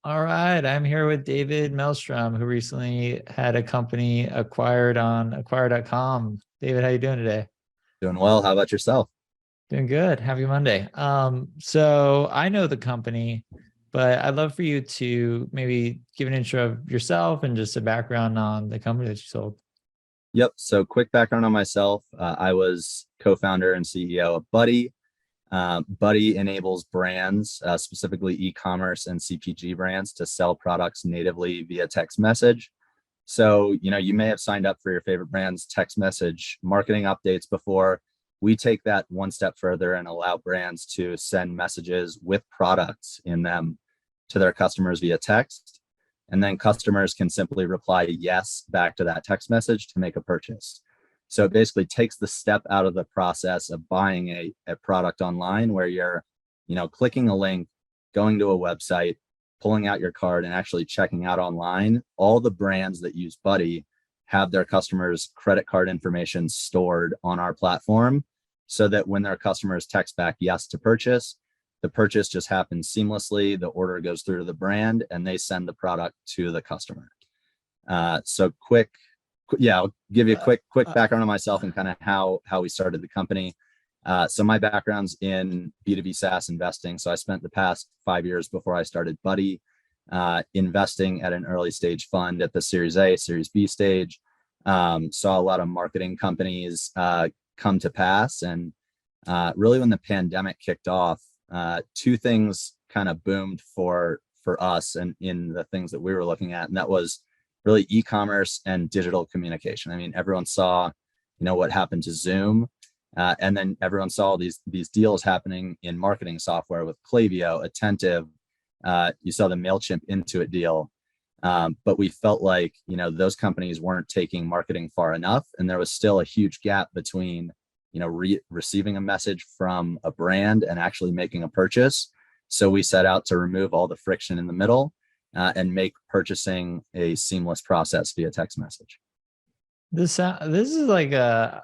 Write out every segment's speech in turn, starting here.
All right, I'm here with David Mellstrom, who recently had a company acquired on acquire.com. David, how you doing today? Doing well. How about yourself? Doing good. Happy Monday. So I know the company, but I'd love for you to maybe give an intro of yourself and just a background on the company that you sold. Yep. So, quick background on myself. I was co-founder and CEO of Buddy. Buddy enables brands, specifically e-commerce and CPG brands, to sell products natively via text message. So, you may have signed up for your favorite brand's text message marketing updates before. We take that one step further and allow brands to send messages with products in them to their customers via text. And then customers can simply reply yes back to that text message to make a purchase. So it basically takes the step out of the process of buying a product online where you're, clicking a link, going to a website, pulling out your card and actually checking out online. All the brands that use Buddy have their customers' credit card information stored on our platform so that when their customers text back yes to purchase, the purchase just happens seamlessly. The order goes through to the brand and they send the product to the customer. So quick, yeah, I'll give you a quick background on myself and kind of how we started the company. So my background's in B2B SaaS investing. So I spent the past 5 years before I started Buddy, investing at an early stage fund at the Series A, Series B stage. Saw a lot of marketing companies come to pass. And really when the pandemic kicked off, two things kind of boomed for us and in the things that we were looking at. And that was really e-commerce and digital communication. I mean, everyone saw, what happened to Zoom. And then everyone saw these deals happening in marketing software with Klaviyo, Attentive. You saw the MailChimp Intuit deal. But we felt like, those companies weren't taking marketing far enough. And there was still a huge gap between, receiving a message from a brand and actually making a purchase. So we set out to remove all the friction in the middle and make purchasing a seamless process via text message. This is like a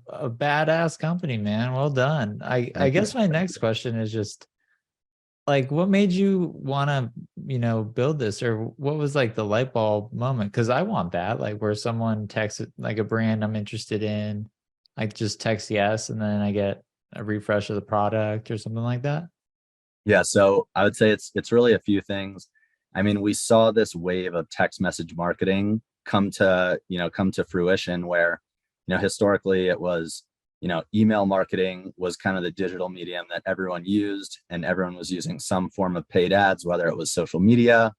badass company, man. Well done. I guess my next question is just like, what made you want to, build this, or what was like the light bulb moment? Because I want that, like where someone texts like a brand I'm interested in, I just text yes, and then I get a refresh of the product or something like that. Yeah, so I would say it's really a few things. I mean, we saw this wave of text message marketing come to fruition where, historically it was, email marketing was kind of the digital medium that everyone used, and everyone was using some form of paid ads, whether it was social media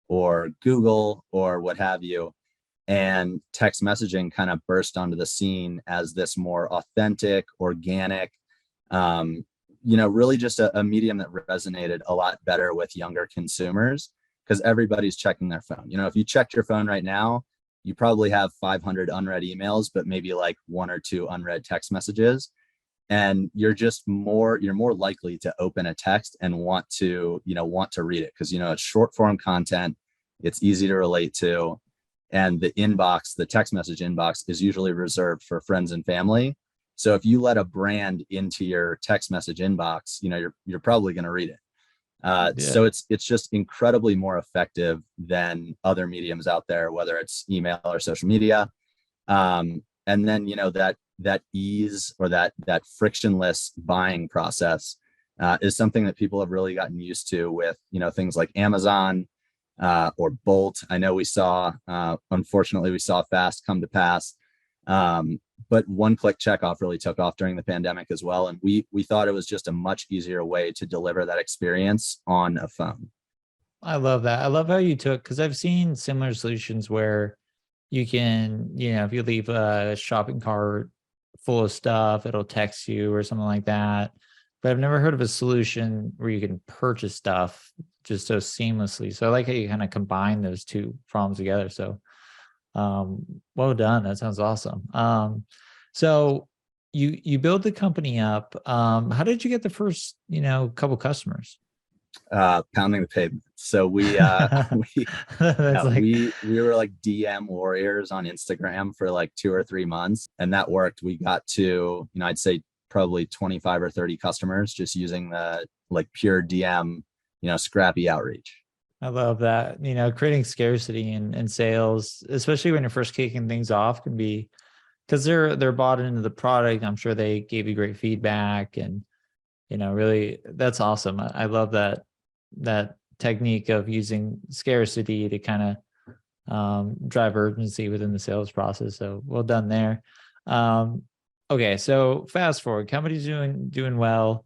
or Google or what have you. And text messaging kind of burst onto the scene as this more authentic, organic, really just a medium that resonated a lot better with younger consumers because everybody's checking their phone. If you checked your phone right now, you probably have 500 unread emails, but maybe like one or two unread text messages. And you're more likely to open a text and want to read it because, it's short form content. It's easy to relate to. And the text message inbox is usually reserved for friends and family. So if you let a brand into your text message inbox, you're probably going to read it. Yeah. So it's just incredibly more effective than other mediums out there, whether it's email or social media. And then, that ease or that frictionless buying process is something that people have really gotten used to with, things like Amazon or Bolt. I know unfortunately, we saw Fast come to pass. But one-click checkoff really took off during the pandemic as well. And we thought it was just a much easier way to deliver that experience on a phone. I love that. I love how you took, because I've seen similar solutions where you can, if you leave a shopping cart full of stuff, it'll text you or something like that. But I've never heard of a solution where you can purchase stuff just so seamlessly. So I like how you kind of combine those two problems together. So well done. That sounds awesome. So you build the company up. How did you get the first, couple customers? Pounding the pavement. So we we were like DM warriors on Instagram for like 2 or 3 months, and that worked. We got to, I'd say probably 25 or 30 customers just using the like pure DM, scrappy outreach. I love that. Creating scarcity in sales, especially when you're first kicking things off, can be because they're bought into the product. I'm sure they gave you great feedback, and really that's awesome. I love that technique of using scarcity to kind of drive urgency within the sales process. So well done there. Okay, so fast forward, company's doing well.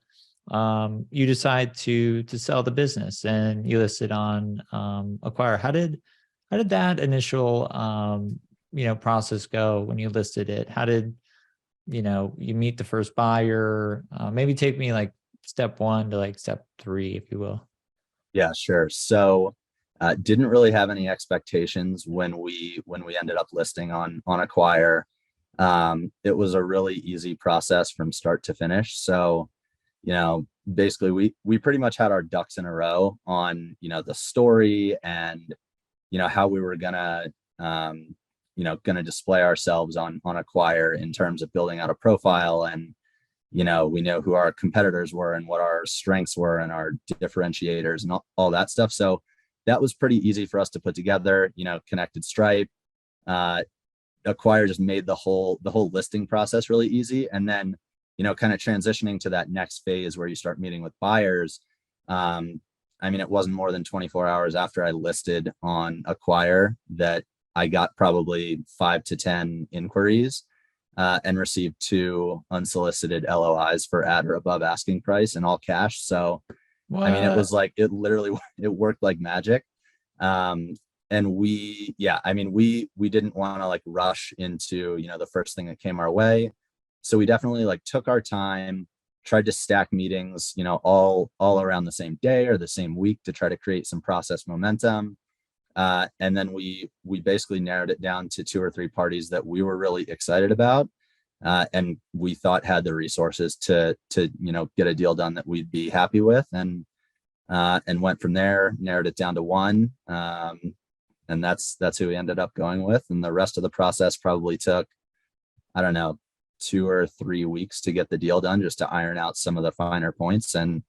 You decide to sell the business, and you list it on Acquire. How did that initial process go when you listed it? How did you meet the first buyer? Maybe take me like step one to like step three, if you will. Yeah, sure. So didn't really have any expectations when we ended up listing on Acquire. It was a really easy process from start to finish. So basically we pretty much had our ducks in a row on the story and how we were gonna display ourselves on Acquire in terms of building out a profile. And we know who our competitors were and what our strengths were and our differentiators and all that stuff. So that was pretty easy for us to put together. Connected Stripe. Acquire just made the whole listing process really easy. And then kind of transitioning to that next phase where you start meeting with buyers. It wasn't more than 24 hours after I listed on Acquire that I got probably 5 to 10 inquiries and received 2 unsolicited LOIs for at or above asking price and all cash. So, it was like, it worked like magic. And we didn't want to like rush into, the first thing that came our way. So we definitely like took our time, tried to stack meetings, all around the same day or the same week to try to create some process momentum. And then we basically narrowed it down to 2 or 3 parties that we were really excited about. And we thought had the resources to get a deal done that we'd be happy with, and went from there, narrowed it down to 1. And that's who we ended up going with. And the rest of the process probably took, I don't know, 2 or 3 weeks to get the deal done, just to iron out some of the finer points and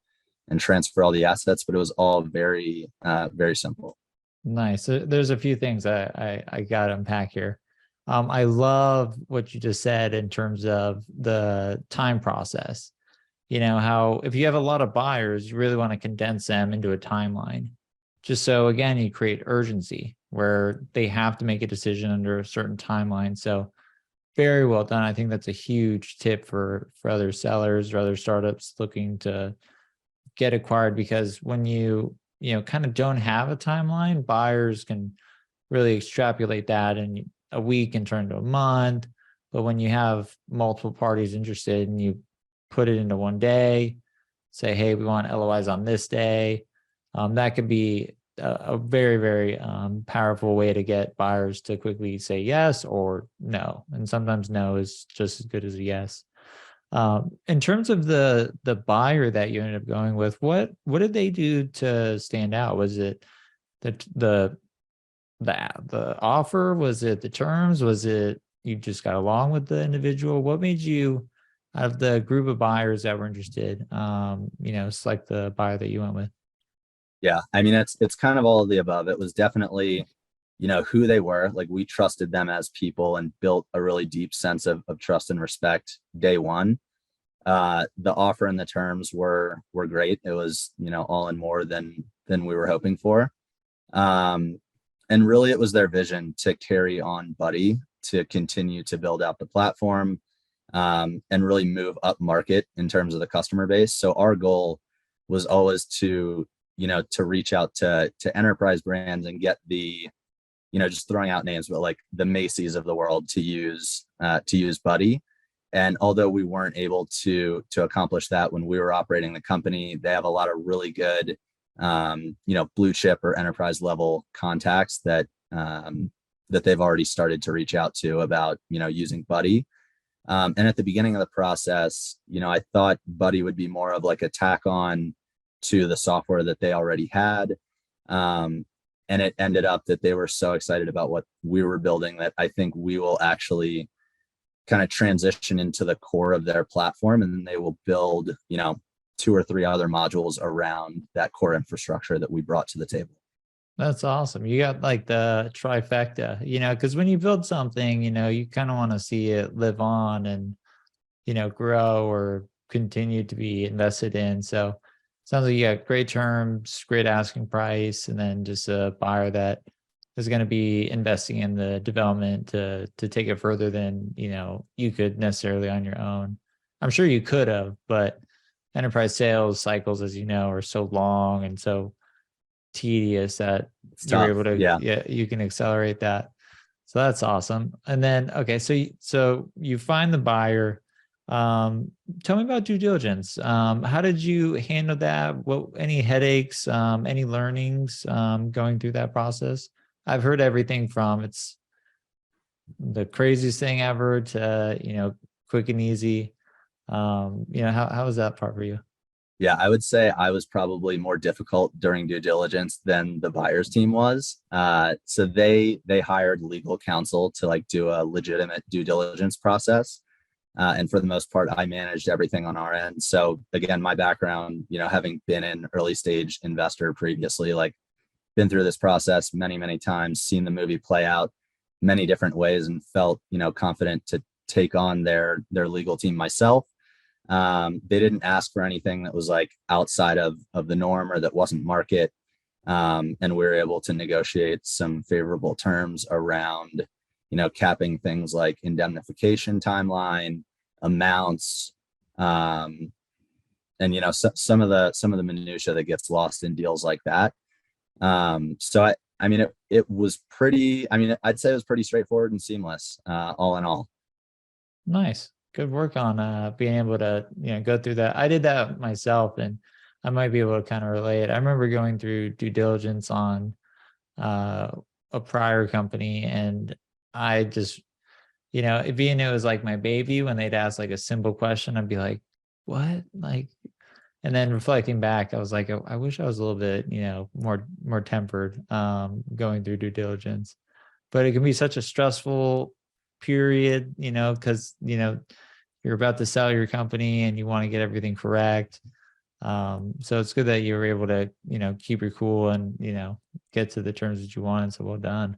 transfer all the assets. But it was all very, very simple. Nice. There's a few things I got to unpack here. I love what you just said in terms of the time process. How if you have a lot of buyers, you really want to condense them into a timeline. Just so, again, you create urgency where they have to make a decision under a certain timeline. So very well done. I think that's a huge tip for other sellers or other startups looking to get acquired, because when you kind of don't have a timeline, buyers can really extrapolate that, and a week can turn to a month. But when you have multiple parties interested and you put it into one day, say, hey, we want LOIs on this day, that could be a very, very powerful way to get buyers to quickly say yes or no. And sometimes no is just as good as a yes. In terms of the buyer that you ended up going with, what did they do to stand out? Was it the offer? Was it the terms? Was it you just got along with the individual? What made you, out of the group of buyers that were interested, select the buyer that you went with? Yeah, it's kind of all of the above. It was definitely, who they were. Like, we trusted them as people and built a really deep sense of trust and respect day one. The offer and the terms were great. It was, all in more than we were hoping for. And really it was their vision to carry on Buddy, to continue to build out the platform, and really move up market in terms of the customer base. So our goal was always to reach out to enterprise brands and get the, just throwing out names, but like the Macy's of the world to use Buddy. And although we weren't able to accomplish that when we were operating the company, they have a lot of really good, blue chip or enterprise level contacts that they've already started to reach out to about, using Buddy. And at the beginning of the process, I thought Buddy would be more of like a tack on to the software that they already had. And it ended up that they were so excited about what we were building that I think we will actually kind of transition into the core of their platform, and then they will build, 2 or 3 other modules around that core infrastructure that we brought to the table. That's awesome. You got like the trifecta, because when you build something, you kind of want to see it live on and, grow or continue to be invested in. So sounds like you got great terms, great asking price, and then just a buyer that is going to be investing in the development to take it further than, you could necessarily on your own. I'm sure you could have, but enterprise sales cycles, as you know, are so long and so tedious that It's you're tough. able to, Yeah. yeah, you can accelerate that. So that's awesome. And then, okay, so you find the buyer. Tell me about due diligence. How did you handle that? What, any headaches, any learnings, going through that process? I've heard everything from it's the craziest thing ever to, quick and easy. How was that part for you? Yeah, I would say I was probably more difficult during due diligence than the buyer's team was. So they hired legal counsel to like do a legitimate due diligence process. And for the most part, I managed everything on our end. So again, my background, having been an early stage investor previously, like been through this process many, many times, seen the movie play out many different ways, and felt, confident to take on their legal team myself. They didn't ask for anything that was like outside of the norm or that wasn't market. And we were able to negotiate some favorable terms around, capping things like indemnification timeline, amounts, and some of the minutia that gets lost in deals like that. So I mean it was pretty. I mean, I'd say it was pretty straightforward and seamless, all in all. Nice. Good work on being able to, go through that. I did that myself and I might be able to kind of relate. I remember going through due diligence on uh, a prior company and I just, it being it was like my baby when they'd ask like a simple question, I'd be like, what? Like, and then reflecting back, I was like, I wish I was a little bit, more tempered going through due diligence. But it can be such a stressful period, because you're about to sell your company and you want to get everything correct. So it's good that you were able to, keep your cool and, get to the terms that you wanted. So well done.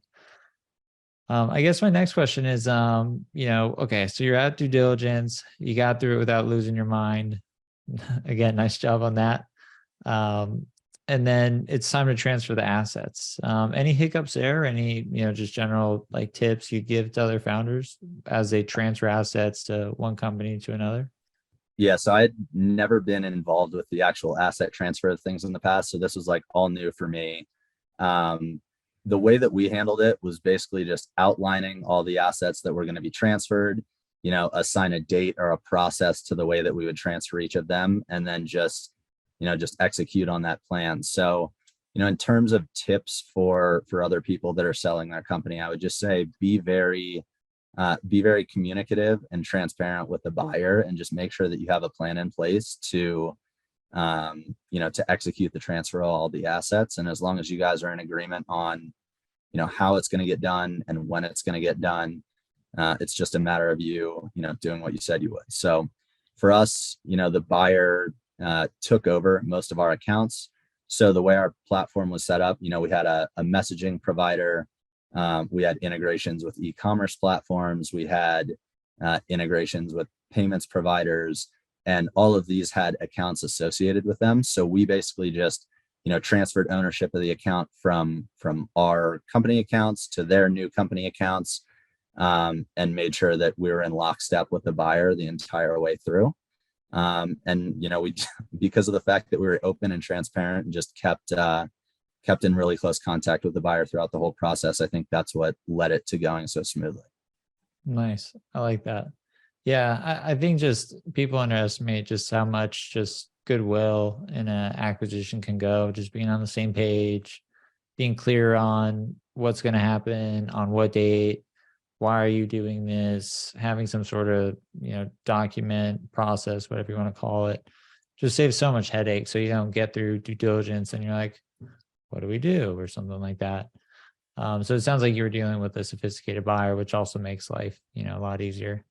I guess my next question is, okay, so you're at due diligence, you got through it without losing your mind. Again, nice job on that. Um, and then it's time to transfer the assets. Any hiccups there? Any, just general like tips you give to other founders as they transfer assets to one company to another? Yeah, so I had never been involved with the actual asset transfer of things in the past, so this was like all new for me. Um, the way that we handled it was basically just outlining all the assets that were going to be transferred, assign a date or a process to the way that we would transfer each of them, and then just execute on that plan. So, in terms of tips for other people that are selling their company, I would just say be very communicative and transparent with the buyer, and just make sure that you have a plan in place to execute the transfer of all the assets. And as long as you guys are in agreement on, how it's going to get done and when it's going to get done, it's just a matter of you, doing what you said you would. So for us, the buyer took over most of our accounts. So the way our platform was set up, we had a messaging provider. We had integrations with e-commerce platforms. We had integrations with payments providers, and all of these had accounts associated with them. So we basically just, transferred ownership of the account from our company accounts to their new company accounts, and made sure that we were in lockstep with the buyer the entire way through. And we, because of the fact that we were open and transparent and just kept in really close contact with the buyer throughout the whole process, I think that's what led it to going so smoothly. Nice. I like that. Yeah, I think just people underestimate just how much just goodwill in an acquisition can go, just being on the same page, being clear on what's going to happen, on what date, why are you doing this, having some sort of, document process, whatever you want to call it, just saves so much headache. So you don't get through due diligence and you're like, what do we do? Or something like that. So it sounds like you were dealing with a sophisticated buyer, which also makes life, a lot easier.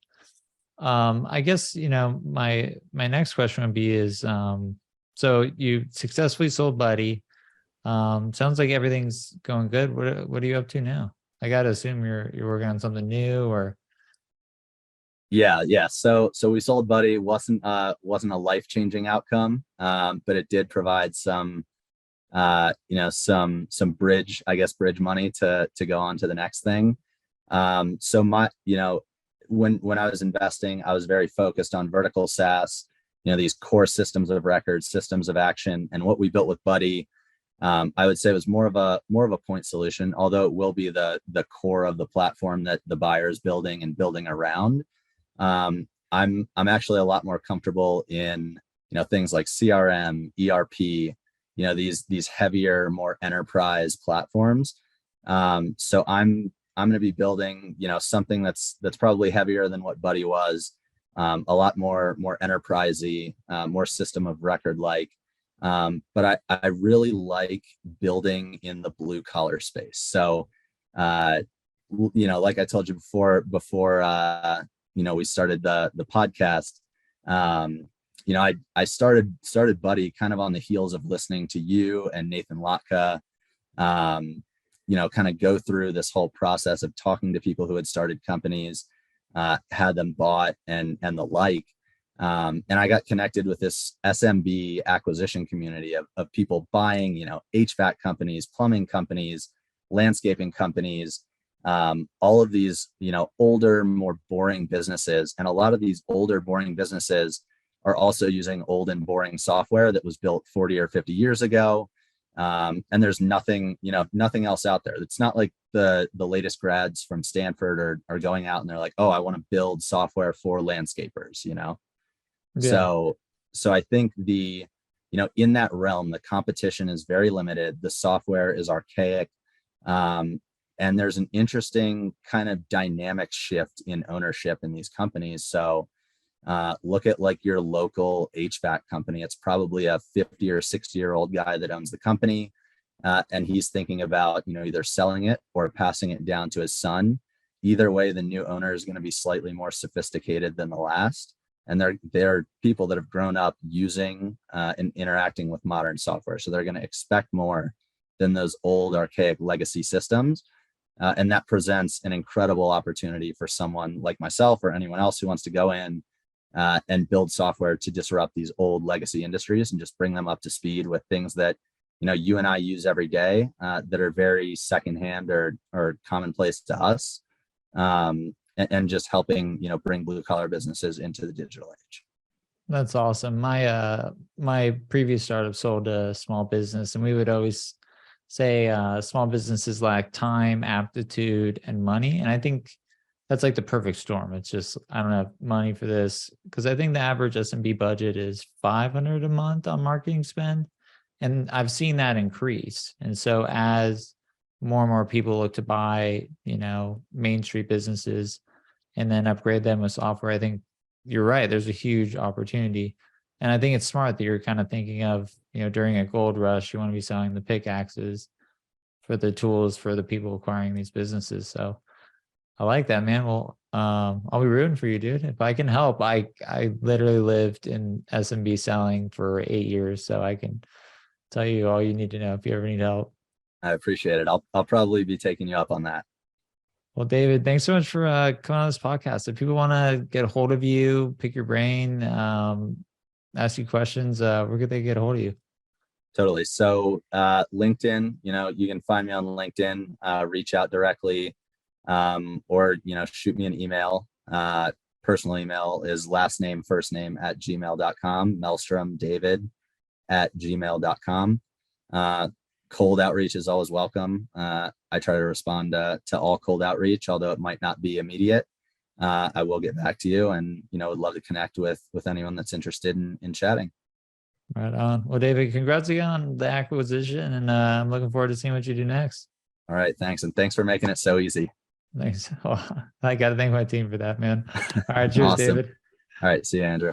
I guess, my next question would be is, so you successfully sold Buddy. Sounds like everything's going good. What are you up to now? I gotta assume you're working on something new or. Yeah. So we sold Buddy. Wasn't a life-changing outcome, but it did provide some some bridge, I guess, bridge money to go on to the next thing. So my, when I was investing, I was very focused on vertical SaaS, these core systems of record, systems of action. And what we built with Buddy, I would say was more of a point solution, although it will be the core of the platform that the buyer is building and building around. I'm actually a lot more comfortable in, things like CRM, ERP, these heavier, more enterprise platforms. So I'm going to be building, something that's probably heavier than what Buddy was, a lot more enterprisey, more system of record like. But I really like building in the blue collar space. So, like I told you before, we started the podcast. I started Buddy kind of on the heels of listening to you and Nathan Lotka, kind of go through this whole process of talking to people who had started companies, had them bought and the like. And I got connected with this SMB acquisition community of people buying, HVAC companies, plumbing companies, landscaping companies, all of these, older, more boring businesses. And a lot of these older, boring businesses are also using old and boring software that was built 40 or 50 years ago. And there's nothing else out there. It's not like the latest grads from Stanford are going out and they're like, oh, I want to build software for landscapers, Yeah. So I think in that realm, the competition is very limited. The software is archaic. And there's an interesting kind of dynamic shift in ownership in these companies. So look at like your local HVAC company. It's probably a 50 or 60-year-old guy that owns the company. And he's thinking about, either selling it or passing it down to his son. Either way, the new owner is going to be slightly more sophisticated than the last. And they're people that have grown up using and interacting with modern software. So they're going to expect more than those old archaic legacy systems. And that presents an incredible opportunity for someone like myself or anyone else who wants to go in and build software to disrupt these old legacy industries and just bring them up to speed with things that, you and I use every day that are very secondhand or commonplace to us. And just helping, bring blue collar businesses into the digital age. That's awesome. My previous startup sold a small business, and we would always say small businesses lack time, aptitude, and money. And I think that's like the perfect storm. It's just, I don't have money for this, because I think the average SMB budget is $500 a month on marketing spend. And I've seen that increase. And so as more and more people look to buy, Main Street businesses and then upgrade them with software, I think you're right. There's a huge opportunity. And I think it's smart that you're kind of thinking of, during a gold rush, you want to be selling the pickaxes for the tools for the people acquiring these businesses. So I like that, man. Well, I'll be rooting for you, dude. If I can help, I literally lived in SMB selling for 8 years, so I can tell you all you need to know if you ever need help. I appreciate it. I'll probably be taking you up on that. Well, David, thanks so much for coming on this podcast. If people want to get a hold of you, pick your brain, ask you questions, where could they get a hold of you? Totally. So LinkedIn, you can find me on LinkedIn, reach out directly, or, shoot me an email. Personal email is last name, first name @gmail.com, Mellstromdavid@gmail.com. Cold outreach is always welcome. I try to respond to all cold outreach, although it might not be immediate. I will get back to you, and would love to connect with anyone that's interested in chatting. Right on. Well, David, congrats again on the acquisition, and I'm looking forward to seeing what you do next. All right, thanks, and thanks for making it so easy. Thanks. Well, I got to thank my team for that, man. All right, cheers, Awesome. David. All right, see you, Andrew.